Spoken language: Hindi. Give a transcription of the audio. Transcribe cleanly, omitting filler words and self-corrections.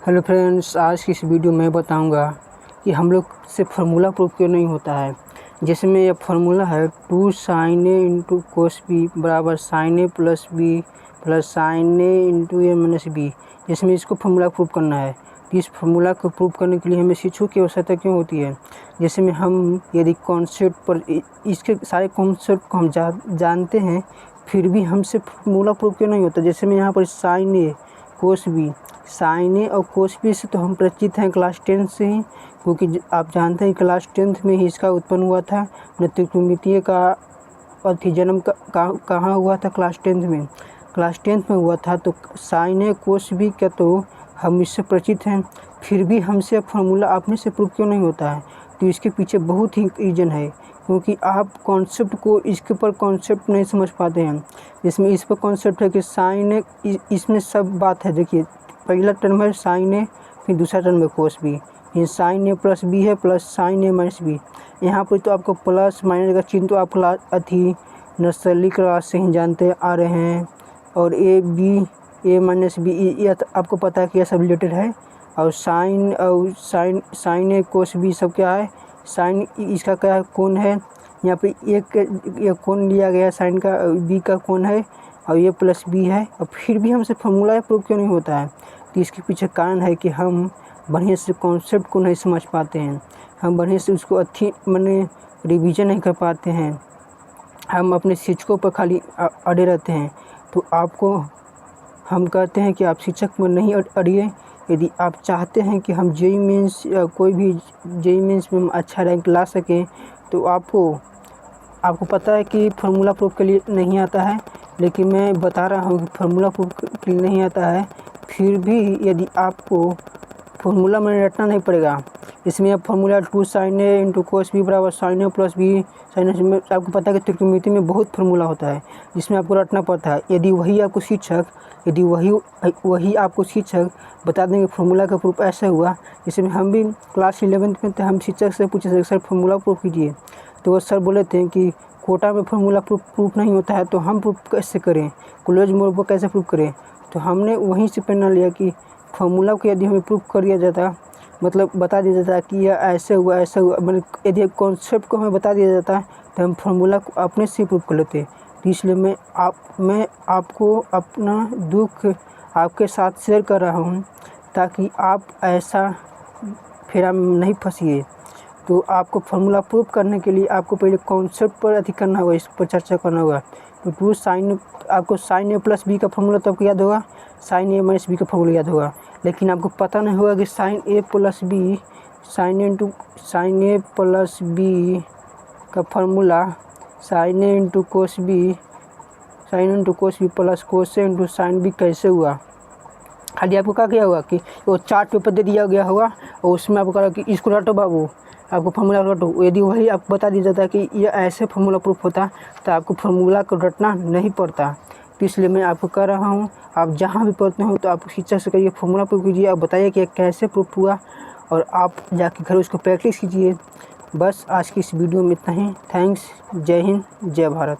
हेलो फ्रेंड्स, आज की इस वीडियो में बताऊंगा कि हम लोग से फार्मूला प्रूफ क्यों नहीं होता है। जैसे में यह फार्मूला है 2 sin a into cos B बराबर sin a plus B plus sin a into A minus B. जैसे में इसको फार्मूला प्रूफ करना है तो इस फार्मूला को प्रूफ करने के लिए हमें शिक्षकों की आवश्यकता क्यों होती है। जैसे में हम यदि कॉन्सेप्ट पर इसके सारे कॉन्सेप्ट को हम जानते हैं फिर भी हमसे फार्मूला प्रूफ क्यों नहीं होता। जैसे में यहाँ पर sin a cos b, sine a और कोस बी से तो हम परिचित हैं क्लास 10 से ही, क्योंकि आप जानते हैं क्लास 10th में ही इसका उत्पन्न हुआ था। त्रिकोणमितीय का जन्म कहाँ हुआ था? क्लास 10th में। क्लास 10th में हुआ था। तो साइन ए कोस बी का तो हम इससे परिचित हैं, फिर भी हमसे फार्मूला अपने से प्रूफ क्यों नहीं होता है। तो इसके पीछे बहुत ही रीज़न है, क्योंकि आप कॉन्सेप्ट को इसके ऊपर कॉन्सेप्ट नहीं समझ पाते हैं। इसमें इस पर कॉन्सेप्ट है कि साइन ए, इसमें सब बात है। देखिए, पहला टर्म है साइन ए, फिर दूसरा टर्म है कोस बी। ये साइन ए प्लस बी है plus sign a minus B. यहाँ पर तो आपको प्लस माइनस का चिन्ह तो आप क्लास नर्सरी क्लास से ही जानते आ रहे हैं। और A B, A minus B, ये आपको पता है कि यह सब रिलेटेड है। और साइन ए कोस बी सब क्या है? साइन इसका क्या कोण है? यहाँ पे ये कोण लिया गया है साइन का, बी का कोण है और ये प्लस बी है। और फिर भी हमसे फार्मूला प्रूफ क्यों नहीं होता है। तो इसके पीछे कारण है कि हम बढ़िया से कॉन्सेप्ट को नहीं समझ पाते हैं, हम बढ़िया से उसको रिवीजन नहीं कर पाते हैं, हम अपने शिक्षकों पर खाली अड़े रहते हैं। तो आपको हम कहते हैं कि आप शिक्षक में नहीं अड़िए। यदि आप चाहते हैं कि हम जेईई मेंस या कोई भी जेईई मेंस में अच्छा रैंक ला सकें, तो आपको पता है कि फार्मूला प्रूफ के लिए नहीं आता है, लेकिन मैं बता रहा हूँ कि फार्मूला प्रूफ के लिए नहीं आता है। फिर भी यदि आपको फार्मूला में रटना नहीं पड़ेगा। इसमें अब formula 2 sin a into cos B बराबर sin a plus B sin a में आपको पता है कि त्रिकोणमिति में बहुत फार्मूला होता है जिसमें आपको रटना पड़ता है। यदि वही आपको शिक्षक बता देंगे फार्मूला का प्रूफ ऐसा हुआ। जिसमें हम भी क्लास 11th में थे, हम शिक्षक से पूछे थे सर फार्मूला प्रूफ कीजिए, तो वो सर बोले थे कि कोटा में फार्मूला प्रूफ नहीं होता है, तो हम प्रूफ कैसे करें, क्लोज मोड पर कैसे प्रूफ करें। तो हमने वहीं से प्रेरणा लिया कि फार्मूला को यदि हमें प्रूफ कर दिया जाता, मतलब बता दिया जाता कि यह ऐसे हुआ ऐसा हुआ, मतलब यदि कॉन्सेप्ट को हमें बता दिया जाता तो हम फार्मूला को अपने से प्रूफ कर लेते। तो इसलिए मैं आपको अपना दुख आपके साथ शेयर कर रहा हूँ, ताकि आप ऐसा फेरा में नहीं फंसिए। तो आपको फार्मूला प्रूफ करने के लिए आपको पहले कॉन्सेप्ट पर करना होगा, इस पर चर्चा करना होगा। तो आपको साइन ए प्लस बी का फार्मूला तो आपको याद होगा, साइन ए माइनस बी का फार्मूला याद होगा, लेकिन आपको पता नहीं होगा कि sine a plus b, sine a plus b का formula sine a into cos b, sine into cos b plus cos a into sine b कैसे हुआ। खाली आपको क्या किया होगा कि वो चार्ट पेपर दे दिया गया होगा और उसमें आपको कहा कि इसको रटो बाबू, आपको फार्मूला रटो। यदि वही आपको बता दिया जाता है कि यह ऐसे फार्मूला प्रूफ होता तो आपको फार्मूला को रटना नहीं पड़ता। तो इसलिए मैं आपको कह रहा हूँ, आप जहाँ भी पढ़ते हो तो आप शिक्षक से कहिए फार्मूला प्रूफ कीजिए, आप बताइए कि कैसे प्रूफ हुआ और आप जाके घर उसको प्रैक्टिस कीजिए। बस आज की इस वीडियो में इतना ही। थैंक्स। जय हिंद, जय भारत।